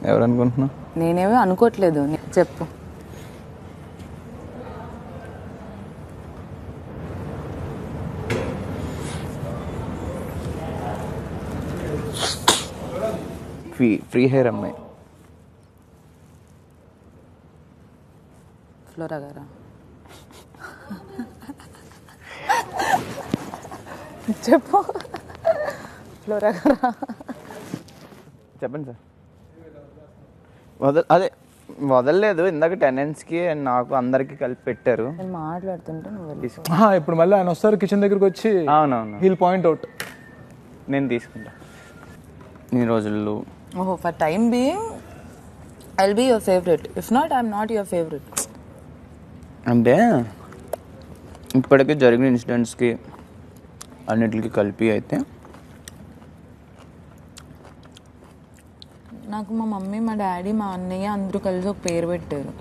ఎవరు అనుకుంటున్నావు? నేనేమీ అనుకోవట్లేదు, చెప్పు. ఫ్రీ హెయిర్ అమ్మాయి. ఫ్లోరా గారా? చెప్పు. ఫ్లోరా గారా? చెప్పండి సార్. అదే వదలలేదు, ఇందాక టెనెంట్స్కి అండ్ నాకు అందరికి కలిపి పెట్టారు. నేను మాట్లాడుతుంటే నువ్వు వెళ్ళి. ఇప్పుడు మళ్ళీ ఆయన వస్తారు కిచెన్ దగ్గరికి వచ్చి. అవునవును, హీల్ పాయింట్ అవుట్. నేను తీసుకుంటా. ఈ రోజుల్లో ఓహో, for time being I'll be your favourite, if not I'm not your favourite. అంటే ఇప్పటికే జరిగిన ఇన్సిడెంట్స్కి అన్నిటికి కలిపి అయితే నాకు మా మమ్మీ, మా డాడీ, మా అన్నయ్య అందరూ కలిసి ఒక పేరు పెట్టారు.